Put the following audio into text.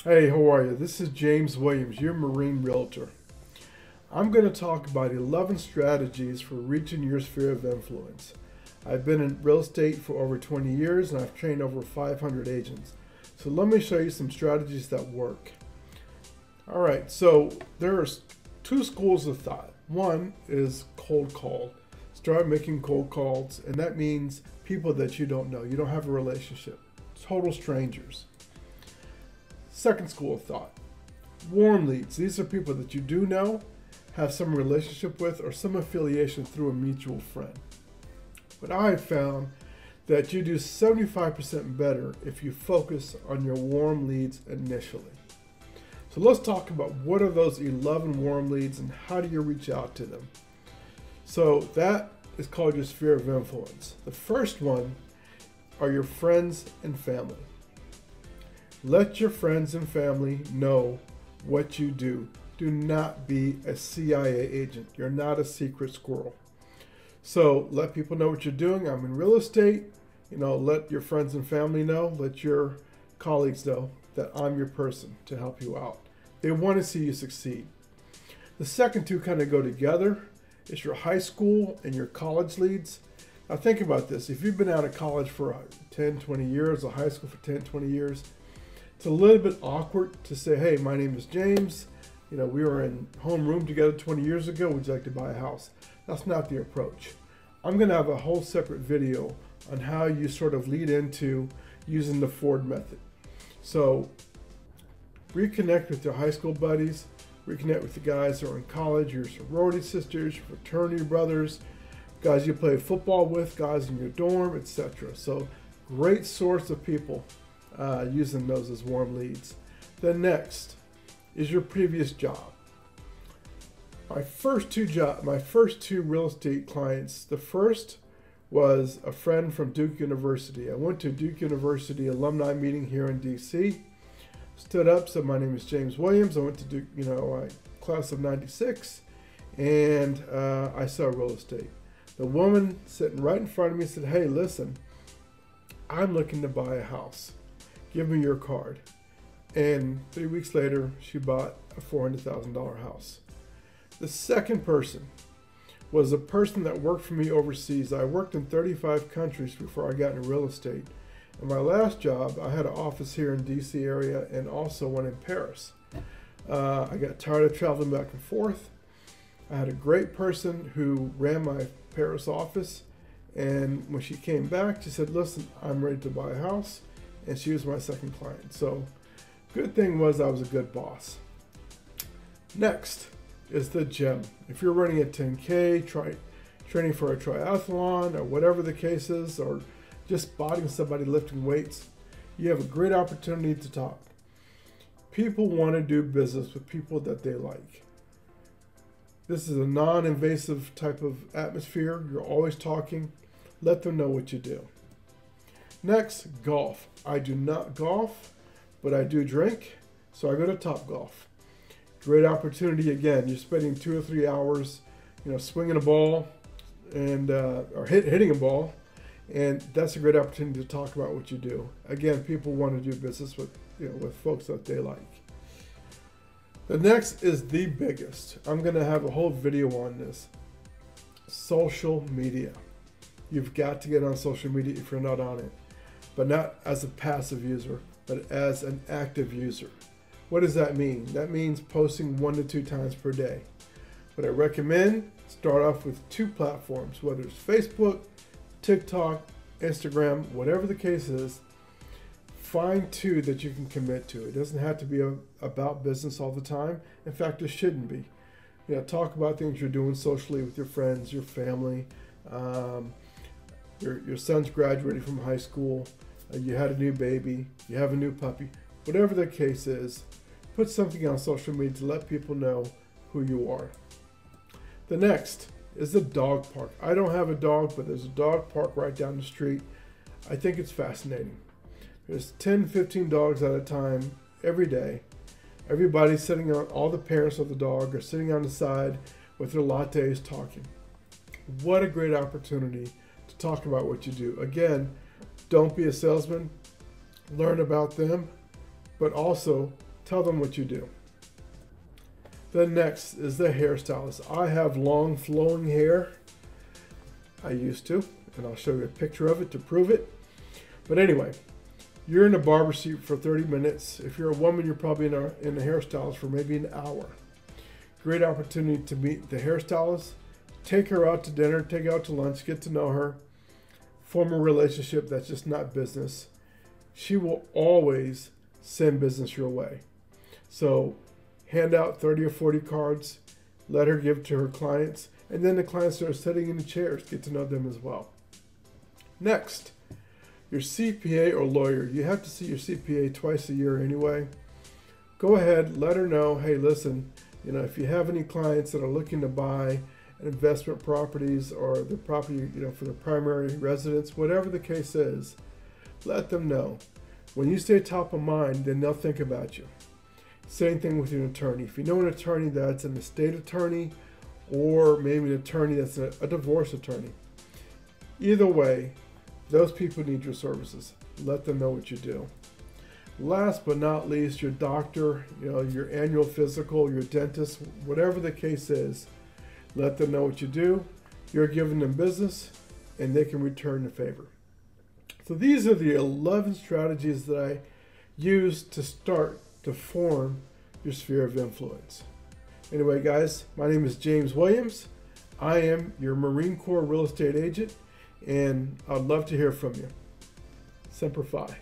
Hey, how are you? This is James Williams, your marine realtor. I'm going to talk about 11 strategies for reaching your sphere of influence. I've been in real estate for over 20 years and I've trained over 500 agents. So let me show you some strategies that work. All right, so there are two schools of thought. One is cold call. Start making cold calls, and that means people that you don't know. You don't have a relationship. Total strangers. Second school of thought, warm leads. These are people that you do know, have some relationship with, or some affiliation through a mutual friend. But I found that you do 75% better if you focus on your warm leads initially. So let's talk about what are those 11 warm leads and how do you reach out to them. So that is called your sphere of influence. The first one are your friends and family. Let your friends and family know what you do. Do not be a CIA agent. You're not a secret squirrel. So let people know what you're doing. I'm in real estate. Let your friends and family know. Let your colleagues know that I'm your person to help you out. They want to see you succeed. The second two kind of go together. It's your high school and your college leads. Now think about this. If you've been out of college for 10, 20 years, or high school for 10, 20 years, it's a little bit awkward to say, hey, my name is James. We were in homeroom together 20 years ago. Would you like to buy a house? That's not the approach. I'm going to have a whole separate video on how you sort of lead into using the Ford method. So reconnect with your high school buddies, reconnect with the guys who are in college, your sorority sisters, your fraternity brothers, guys you play football with, guys in your dorm, etc. So great source of people using those as warm leads. Then next is your previous job. My first two real estate clients, the first was a friend from Duke University. I went to Duke University alumni meeting here in DC, stood up, said my name is James Williams. I went to Duke, class of 96, and I saw real estate. The woman sitting right in front of me said, hey, listen, I'm looking to buy a house. Give me your card. And 3 weeks later, she bought a $400,000 house. The second person was a person that worked for me overseas. I worked in 35 countries before I got into real estate. In my last job, I had an office here in DC area and also one in Paris. I got tired of traveling back and forth. I had a great person who ran my Paris office, and when she came back, she said, listen, I'm ready to buy a house. And she was my second client. So good thing was I was a good boss. Next is the gym. If you're running a 10K, training for a triathlon or whatever the case is, or just spotting somebody lifting weights, you have a great opportunity to talk. People want to do business with people that they like. This is a non-invasive type of atmosphere. You're always talking. Let them know what you do. Next, golf. I do not golf, but I do drink, so I go to Topgolf. Great opportunity. Again, you're spending 2 or 3 hours, swinging a ball and or hitting a ball, and that's a great opportunity to talk about what you do. Again, people want to do business with with folks that they like. The next is the biggest. I'm going to have a whole video on this. Social media. You've got to get on social media if you're not on it. But not as a passive user, but as an active user. What does that mean? That means posting 1 to 2 times per day. What I recommend, start off with 2 platforms, whether it's Facebook, TikTok, Instagram, whatever the case is. Find 2 that you can commit to. It doesn't have to be about business all the time. In fact, it shouldn't be. Talk about things you're doing socially with your friends, your family. Your son's graduating from high school. You had a new baby, you have a new puppy, whatever the case is, put something on social media to let people know who you are. The next is the dog park. I don't have a dog, but there's a dog park right down the street. I think it's fascinating. There's 10, 15 dogs at a time every day. Everybody's sitting on, all the parents of the dog are sitting on the side with their lattes talking. What a great opportunity to talk about what you do. Again, don't be a salesman, learn about them, but also Tell them what you do. Then next is the hairstylist. I have long flowing hair. I used to, and I'll show you a picture of it to prove it. But anyway, you're in a barber seat for 30 minutes. If you're a woman, you're probably in a hairstylist for maybe an hour. Great opportunity to meet the hairstylist, take her out to dinner, take her out to lunch, get to know her, form a relationship that's just not business. She will always send business your way. So hand out 30 or 40 cards, let her give to her clients, and then the clients start sitting in the chairs, get to know them as well. Next, your CPA or lawyer. You have to see your CPA twice a year anyway. Go ahead, let her know, hey, listen, if you have any clients that are looking to buy an investment properties or the property, for the primary residence, whatever the case is, let them know. When you stay top of mind, then they'll think about you. Same thing with your attorney. If you know an attorney that's an estate attorney or maybe an attorney that's a divorce attorney, either way, those people need your services. Let them know what you do. Last but not least, your doctor, your annual physical, your dentist, whatever the case is, let them know what you do. You're giving them business and they can return the favor. So these are the 11 strategies that I use to start to form your sphere of influence. Anyway, guys, my name is James Williams. I am your Marine Corps real estate agent, and I'd love to hear from you. Semper Fi.